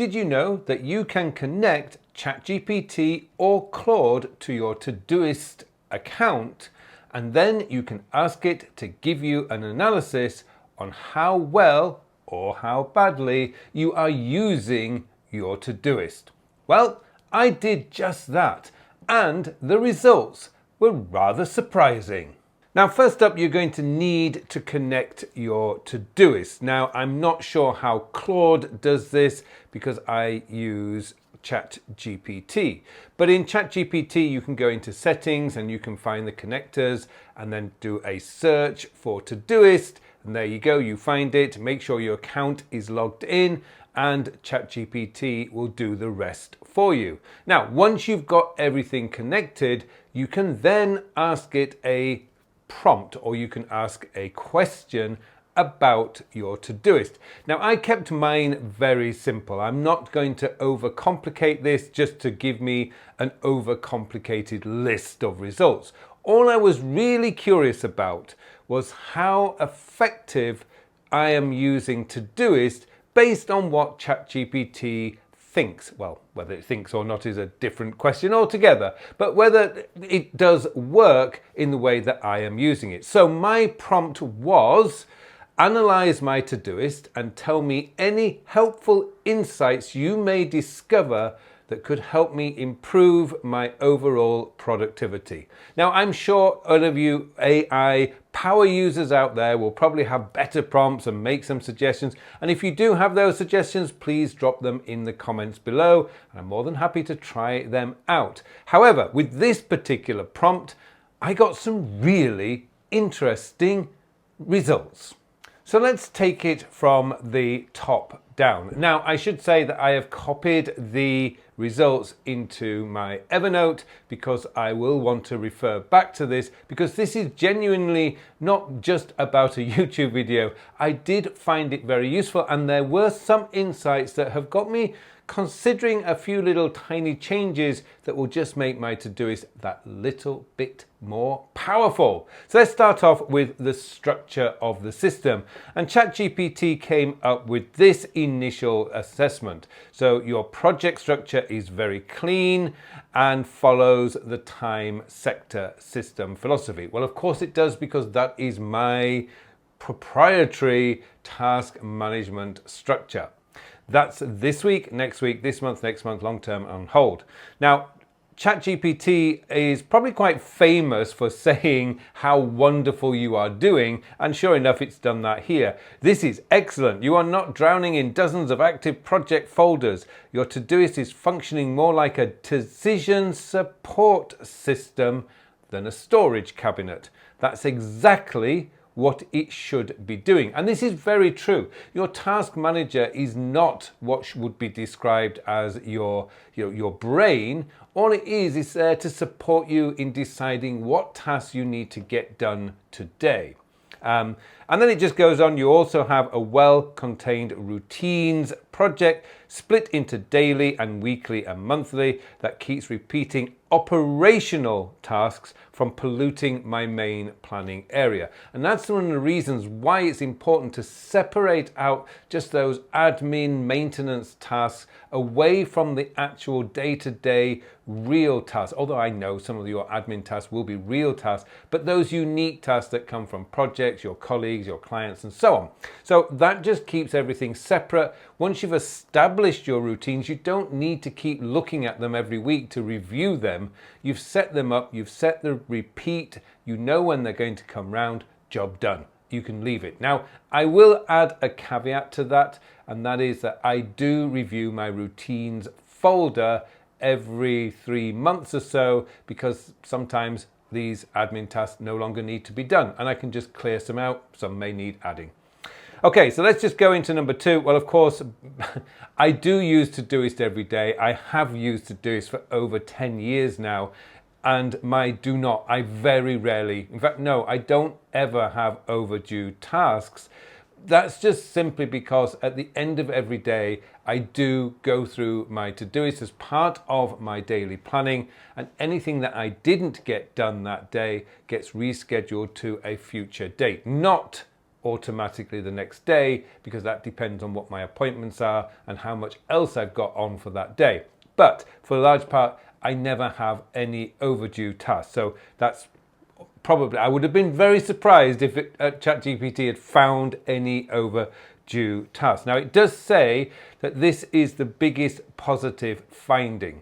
Did you know that you can connect ChatGPT or Claude to your Todoist account, and then you can ask it to give you an analysis on how well or how badly you are using your Todoist? Well, I did just that, and the results were rather surprising. Now, first up, you're going to need to connect your Todoist. Now, I'm not sure how Claude does this because I use ChatGPT. But in ChatGPT, you can go into settings and you can find the connectors and then do a search for Todoist. And there you go, you find it. Make sure your account is logged in and ChatGPT will do the rest for you. Now, once you've got everything connected, you can then ask it a prompt, or you can ask a question about your Todoist. Now, I kept mine very simple. I'm not going to overcomplicate this just to give me an overcomplicated list of results. All I was really curious about was how effective I am using Todoist based on what ChatGPT thinks. Well, whether it thinks or not is a different question altogether, but whether it does work in the way that I am using it. So my prompt was, analyze my Todoist and tell me any helpful insights you may discover that could help me improve my overall productivity. Now, I'm sure all of you AI power users out there will probably have better prompts and make some suggestions. And if you do have those suggestions, please drop them in the comments below. I'm more than happy to try them out. However, with this particular prompt, I got some really interesting results. So let's take it from the top down. Now, I should say that I have copied the results into my Evernote because I will want to refer back to this, because this is genuinely not just about a YouTube video. I did find it very useful, and there were some insights that have got me considering a few little tiny changes that will just make my Todoist that little bit more powerful. So let's start off with the structure of the system. And ChatGPT came up with this initial assessment. So your project structure is very clean and follows the time sector system philosophy. Well, of course it does, because that is my proprietary task management structure. That's this week, next week, this month, next month, long term, on hold. Now, ChatGPT is probably quite famous for saying how wonderful you are doing, and sure enough, it's done that here. This is excellent. You are not drowning in dozens of active project folders. Your Todoist is functioning more like a decision support system than a storage cabinet. That's exactly what it should be doing. And this is very true. Your task manager is not what would be described as your brain. All it is there to support you in deciding what tasks you need to get done today. And then it just goes on. You also have a well-contained routines project split into daily and weekly and monthly that keeps repeating operational tasks from polluting my main planning area. And that's one of the reasons why it's important to separate out just those admin maintenance tasks away from the actual day-to-day real tasks. Although I know some of your admin tasks will be real tasks, but those unique tasks that come from projects, your colleagues, your clients, and so on. So that just keeps everything separate. Once you've established your routines, you don't need to keep looking at them every week to review them. You've set them up, you've set the repeat, you know when they're going to come round, job done. You can leave it. Now, I will add a caveat to that, and that is that I do review my routines folder every 3 months or so, because sometimes these admin tasks no longer need to be done, and I can just clear some out. Some may need adding. Okay, so let's just go into number 2. Well, of course, I do use Todoist every day. I have used Todoist for over 10 years now, and my do not, I very rarely, in fact, no, I don't ever have overdue tasks. That's just simply because at the end of every day, I do go through my Todoist as part of my daily planning, and anything that I didn't get done that day gets rescheduled to a future date. Not automatically the next day, because that depends on what my appointments are and how much else I've got on for that day. But for a large part, I never have any overdue tasks. So that's probably, I would have been very surprised if ChatGPT had found any overdue tasks. Now, it does say that this is the biggest positive finding.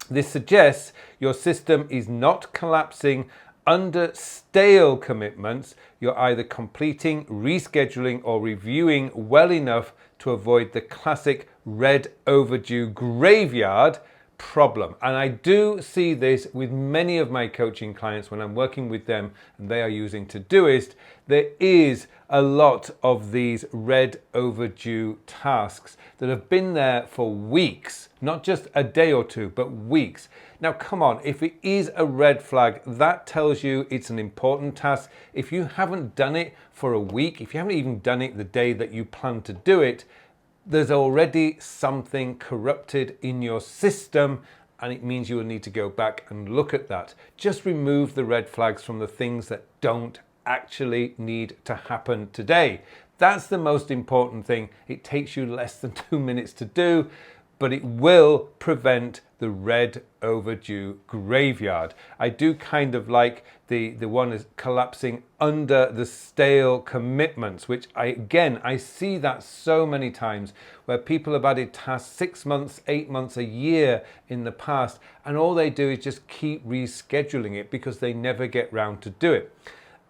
This suggests your system is not collapsing under stale commitments. You're either completing, rescheduling, or reviewing well enough to avoid the classic red overdue graveyard problem. And I do see this with many of my coaching clients when I'm working with them and they are using Todoist. There is a lot of these red overdue tasks that have been there for weeks, not just a day or two, but weeks. Now, come on, if it is a red flag, that tells you it's an important task. If you haven't done it for a week, if you haven't even done it the day that you plan to do it, there's already something corrupted in your system, and it means you will need to go back and look at that. Just remove the red flags from the things that don't actually need to happen today. That's the most important thing. It takes you less than 2 minutes to do, but it will prevent the red overdue graveyard. I do kind of like the one is collapsing under the stale commitments, which I see that so many times where people have added tasks 6 months, 8 months, a year in the past, and all they do is just keep rescheduling it because they never get round to do it.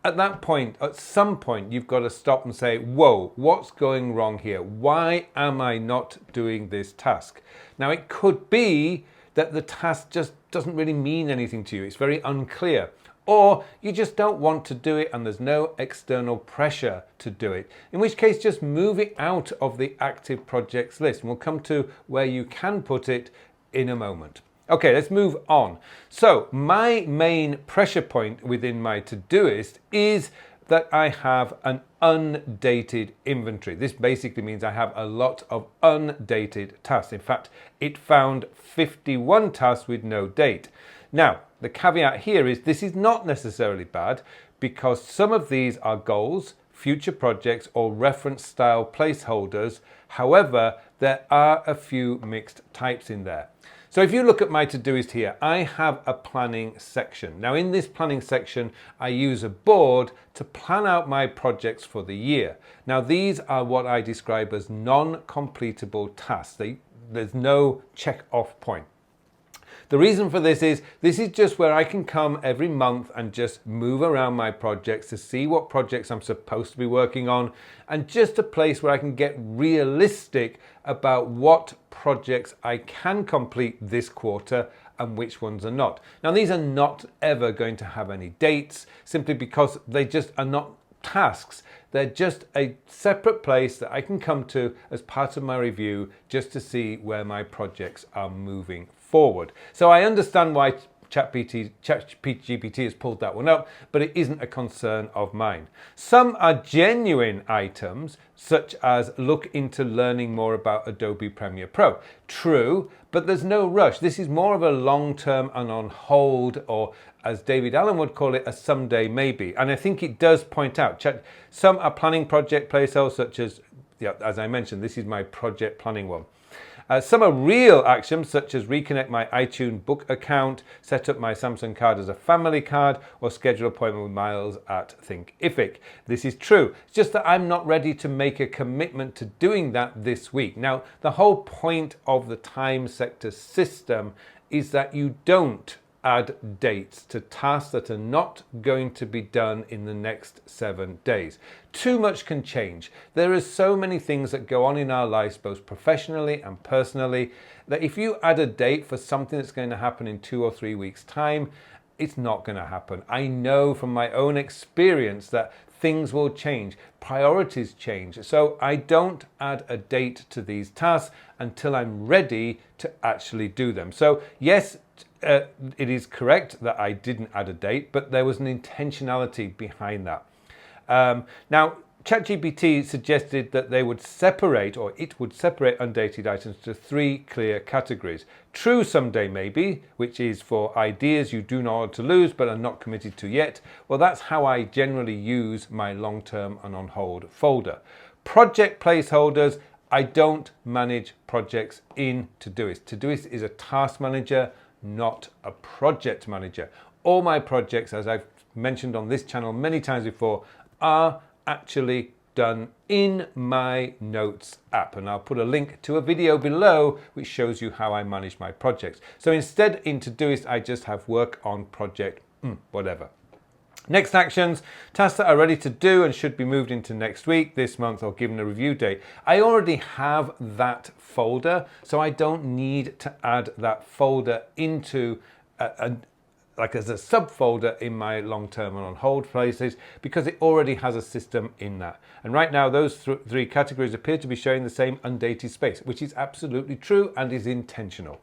At that point, at some point, you've got to stop and say, whoa, what's going wrong here? Why am I not doing this task? Now, it could be that the task just doesn't really mean anything to you. It's very unclear. Or you just don't want to do it and there's no external pressure to do it. In which case, just move it out of the active projects list. And we'll come to where you can put it in a moment. Okay, let's move on. So my main pressure point within my Todoist is that I have an undated inventory. This basically means I have a lot of undated tasks. In fact, it found 51 tasks with no date. Now, the caveat here is this is not necessarily bad because some of these are goals, future projects, or reference style placeholders. However, there are a few mixed types in there. So if you look at my Todoist here, I have a planning section. Now in this planning section, I use a board to plan out my projects for the year. Now these are what I describe as non-completable tasks. There's no check off point. The reason for this is just where I can come every month and just move around my projects to see what projects I'm supposed to be working on, and just a place where I can get realistic about what projects I can complete this quarter and which ones are not. Now these are not ever going to have any dates simply because they just are not tasks. They're just a separate place that I can come to as part of my review just to see where my projects are moving forward. So I understand why ChatGPT has pulled that one up, but it isn't a concern of mine. Some are genuine items, such as look into learning more about Adobe Premiere Pro. True, but there's no rush. This is more of a long-term and on hold, or as David Allen would call it, a someday maybe. And I think it does point out, some are planning project placeholders, such as I mentioned, this is my project planning one. Some are real actions, such as reconnect my iTunes book account, set up my Samsung card as a family card, or schedule an appointment with Miles at Thinkific. This is true. It's just that I'm not ready to make a commitment to doing that this week. Now, the whole point of the time sector system is that you don't add dates to tasks that are not going to be done in the next 7 days. Too much can change. There are so many things that go on in our lives, both professionally and personally, that if you add a date for something that's going to happen in 2 or 3 weeks' time, it's not going to happen. I know from my own experience that things will change, priorities change. So I don't add a date to these tasks until I'm ready to actually do them. So yes, it is correct that I didn't add a date, but there was an intentionality behind that. Now, ChatGPT suggested that they would separate, or it would separate undated items to 3 clear categories. True someday maybe, which is for ideas you do not want to lose but are not committed to yet. Well, that's how I generally use my long-term and on hold folder. Project placeholders, I don't manage projects in Todoist. Todoist is a task manager, not a project manager. All my projects, as I've mentioned on this channel many times before, are actually done in my notes app, and I'll put a link to a video below which shows you how I manage my projects. So instead in Todoist I just have work on project whatever. Next actions, tasks that are ready to do and should be moved into next week, this month, or given a review date. I already have that folder, so I don't need to add that folder into like as a subfolder in my long-term and on hold places, because it already has a system in that. And right now those 3 categories appear to be showing the same undated space, which is absolutely true and is intentional.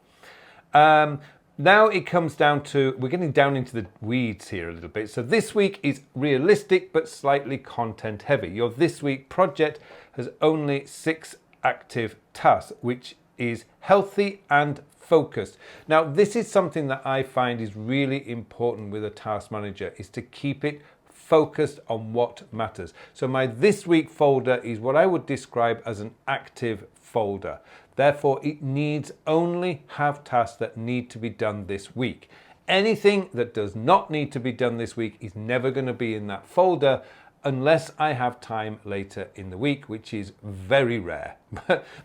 Now it comes down to, we're getting down into the weeds here a little bit. So this week is realistic but slightly content heavy. Your this week project has only 6 active tasks, which is healthy and focused. Now, this is something that I find is really important with a task manager, is to keep it focused on what matters. So my this week folder is what I would describe as an active folder. Therefore, it needs only have tasks that need to be done this week. Anything that does not need to be done this week is never going to be in that folder unless I have time later in the week, which is very rare.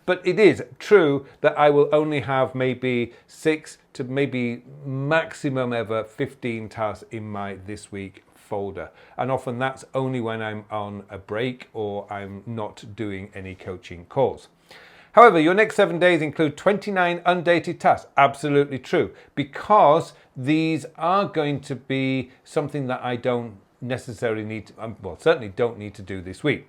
But it is true that I will only have maybe 6 to maybe maximum ever 15 tasks in my this week folder. And often that's only when I'm on a break or I'm not doing any coaching calls. However, your next 7 days include 29 undated tasks. Absolutely true, because these are going to be something that I don't necessarily need to, well, certainly don't need to do this week.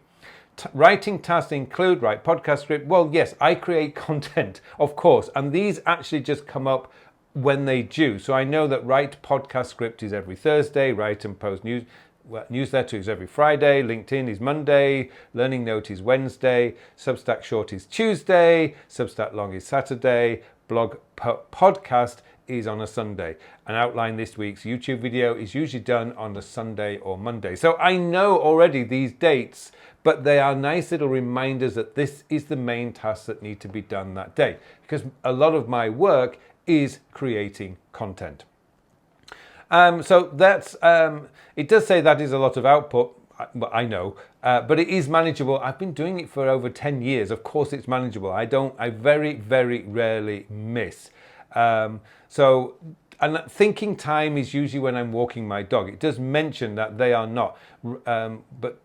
Writing tasks include write podcast script. Well, yes, I create content, of course, and these actually just come up when they do. So I know that write podcast script is every Thursday, write and post newsletter is every Friday, LinkedIn is Monday, Learning Note is Wednesday, Substack Short is Tuesday, Substack Long is Saturday, blog podcast is on a Sunday. And outline this week's YouTube video is usually done on a Sunday or Monday. So I know already these dates, but they are nice little reminders that this is the main tasks that need to be done that day, because a lot of my work is creating content. So that's, it does say that is a lot of output. Well, I know, but it is manageable. I've been doing it for over 10 years. Of course it's manageable. I very, very rarely miss. And thinking time is usually when I'm walking my dog. It does mention that they are not, but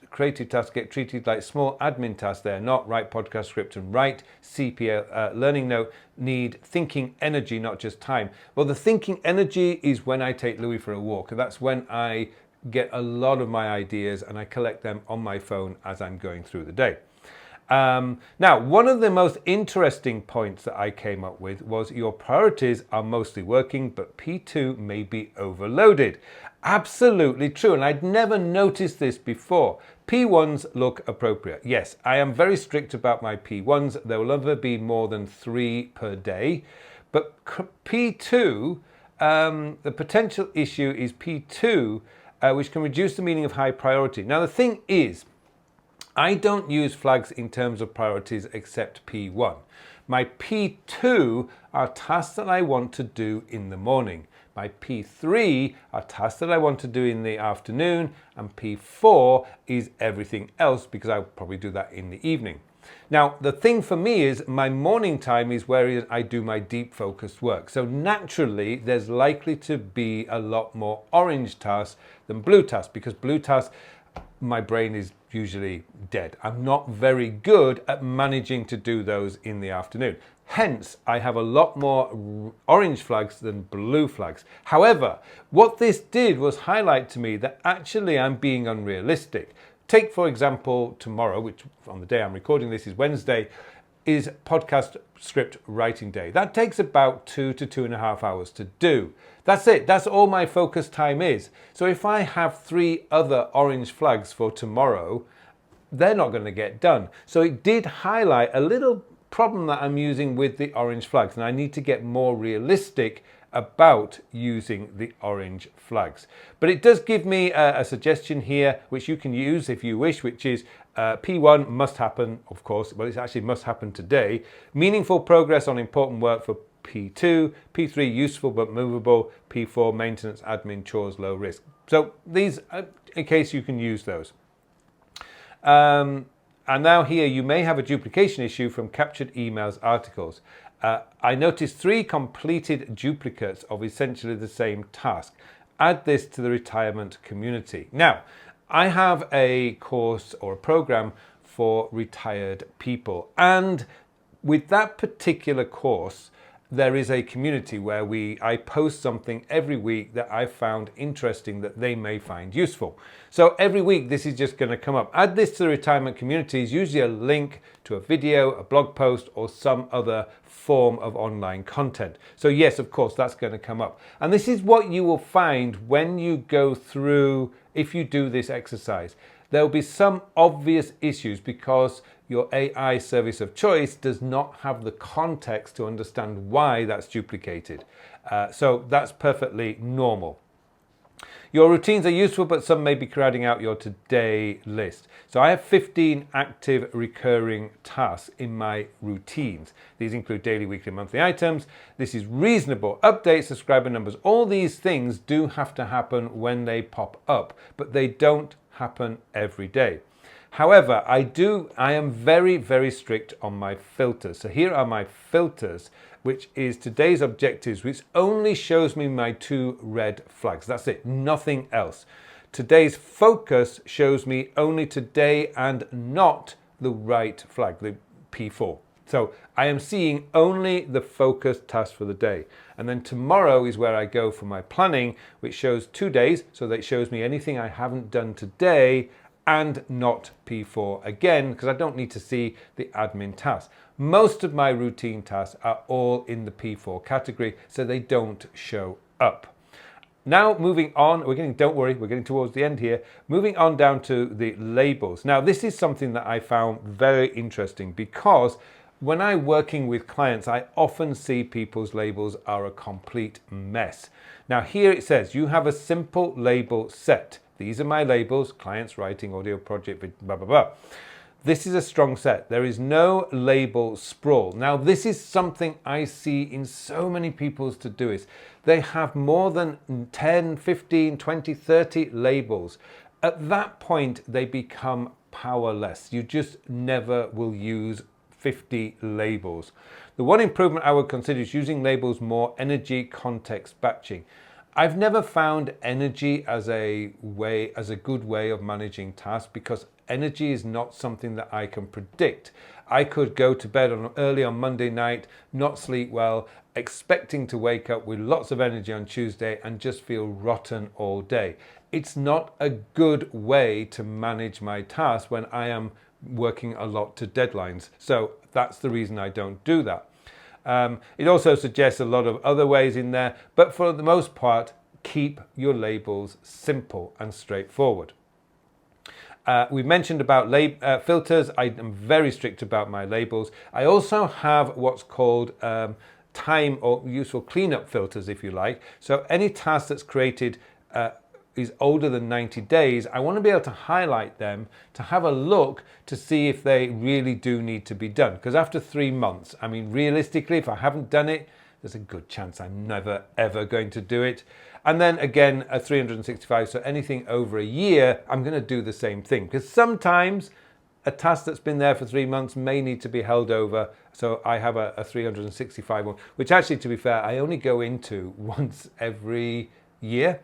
creative tasks get treated like small admin tasks. They're not. Write podcast script and write CPL learning note need thinking energy, not just time. Well, the thinking energy is when I take Louis for a walk. And that's when I get a lot of my ideas and I collect them on my phone as I'm going through the day. Now, one of the most interesting points that I came up with was your priorities are mostly working, but P2 may be overloaded. Absolutely true, and I'd never noticed this before. P1s look appropriate. Yes, I am very strict about my P1s. There will never be more than 3 per day. But P2, the potential issue is P2, which can reduce the meaning of high priority. Now, the thing is, I don't use flags in terms of priorities except P1. My P2 are tasks that I want to do in the morning. My P3 are tasks that I want to do in the afternoon, and P4 is everything else because I'll probably do that in the evening. Now, the thing for me is my morning time is where I do my deep focused work. So naturally, there's likely to be a lot more orange tasks than blue tasks, because blue tasks, my brain is usually dead. I'm not very good at managing to do those in the afternoon. Hence, I have a lot more orange flags than blue flags. However, what this did was highlight to me that actually I'm being unrealistic. Take, for example, tomorrow, which on the day I'm recording this is Wednesday, is podcast script writing day. That takes about 2 to 2.5 hours to do. That's it. That's all my focus time is. So if I have 3 other orange flags for tomorrow, they're not going to get done. So it did highlight a little problem that I'm using with the orange flags, and I need to get more realistic about using the orange flags. But it does give me a suggestion here, which you can use if you wish, which is P1 must happen, of course, well, it actually must happen today. Meaningful progress on important work for P2, P3 useful but movable, P4 maintenance, admin, chores, low risk. So these, in case you can use those. And now here you may have a duplication issue from captured emails articles. I noticed 3 completed duplicates of essentially the same task. Add this to the retirement community. Now, I have a course or a program for retired people, and with that particular course, there is a community where I post something every week that I found interesting that they may find useful. So every week this is just going to come up. Add this to the retirement community is usually a link to a video, a blog post, or some other form of online content. So yes, of course, that's going to come up. And this is what you will find when you go through, if you do this exercise. There will be some obvious issues because your AI service of choice does not have the context to understand why that's duplicated. So that's perfectly normal. Your routines are useful, but some may be crowding out your today list. So I have 15 active recurring tasks in my routines. These include daily, weekly, monthly items. This is reasonable. Updates, subscriber numbers, all these things do have to happen when they pop up, but they don't happen every day. However, I am very, very strict on my filters. So here are my filters, which is today's objectives, which only shows me my 2 red flags. That's it, nothing else. Today's focus shows me only today and not the right flag, the P4. So I am seeing only the focus task for the day. And then tomorrow is where I go for my planning, which shows 2 days. So that shows me anything I haven't done today and not P4 again, because I don't need to see the admin tasks. Most of my routine tasks are all in the P4 category, so they don't show up. Now moving on, don't worry, we're getting towards the end here. Moving on down to the labels. Now this is something that I found very interesting because when I'm working with clients, I often see people's labels are a complete mess. Now here it says, you have a simple label set. These are my labels, clients, writing, audio, project, blah, blah, blah. This is a strong set. There is no label sprawl. Now, this is something I see in so many people's Todoist. They have more than 10, 15, 20, 30 labels. At that point, they become powerless. You just never will use 50 labels. The one improvement I would consider is using labels more energy context batching. I've never found energy as a good way of managing tasks because energy is not something that I can predict. I could go to bed early on Monday night, not sleep well, expecting to wake up with lots of energy on Tuesday and just feel rotten all day. It's not a good way to manage my tasks when I am working a lot to deadlines. So that's the reason I don't do that. It also suggests a lot of other ways in there, but for the most part, keep your labels simple and straightforward. We mentioned about filters. I am very strict about my labels. I also have what's called time or useful cleanup filters, if you like. So any task that's created is older than 90 days, I want to be able to highlight them to have a look to see if they really do need to be done. Because after 3 months, I mean, realistically, if I haven't done it, there's a good chance I'm never, ever going to do it. And then again, a 365, so anything over a year, I'm going to do the same thing. Because sometimes a task that's been there for 3 months may need to be held over. So I have a 365 one, which actually, to be fair, I only go into once every year.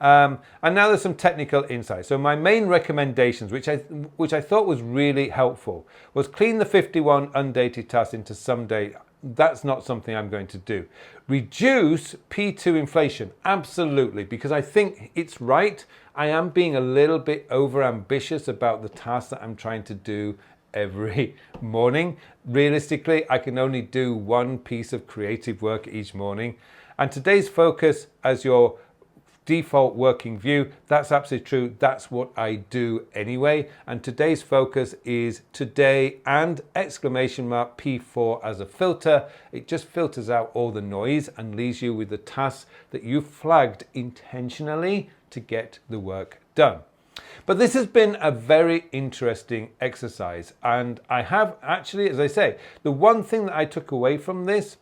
And now there's some technical insight. So my main recommendations, which I thought was really helpful, was clean the 51 undated tasks into someday. That's not something I'm going to do. Reduce P2 inflation, absolutely, because I think it's right. I am being a little bit over ambitious about the tasks that I'm trying to do every morning. Realistically, I can only do one piece of creative work each morning. And today's focus as your default working view. That's absolutely true. That's what I do anyway. And today's focus is today and exclamation mark P4 as a filter. It just filters out all the noise and leaves you with the tasks that you flagged intentionally to get the work done. But this has been a very interesting exercise, and I have actually, as I say, the one thing that I took away from this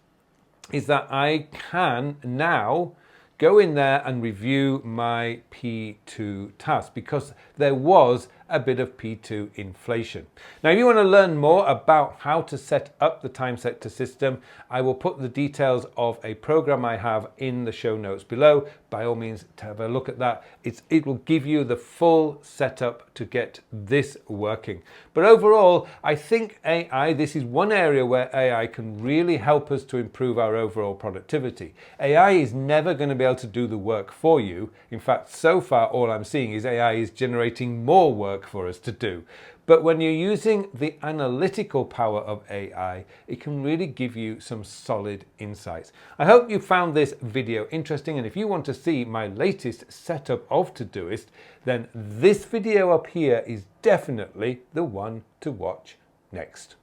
is that I can now go in there and review my P2 task because there was a bit of P2 inflation. Now, if you want to learn more about how to set up the time sector system, I will put the details of a program I have in the show notes below. By all means, to have a look at that. It will give you the full setup to get this working. But overall, I think AI, this is one area where AI can really help us to improve our overall productivity. AI is never going to be able to do the work for you. In fact, so far, all I'm seeing is AI is generating more work for us to do. But when you're using the analytical power of AI, it can really give you some solid insights. I hope you found this video interesting, and if you want to see my latest setup of Todoist, then this video up here is definitely the one to watch next.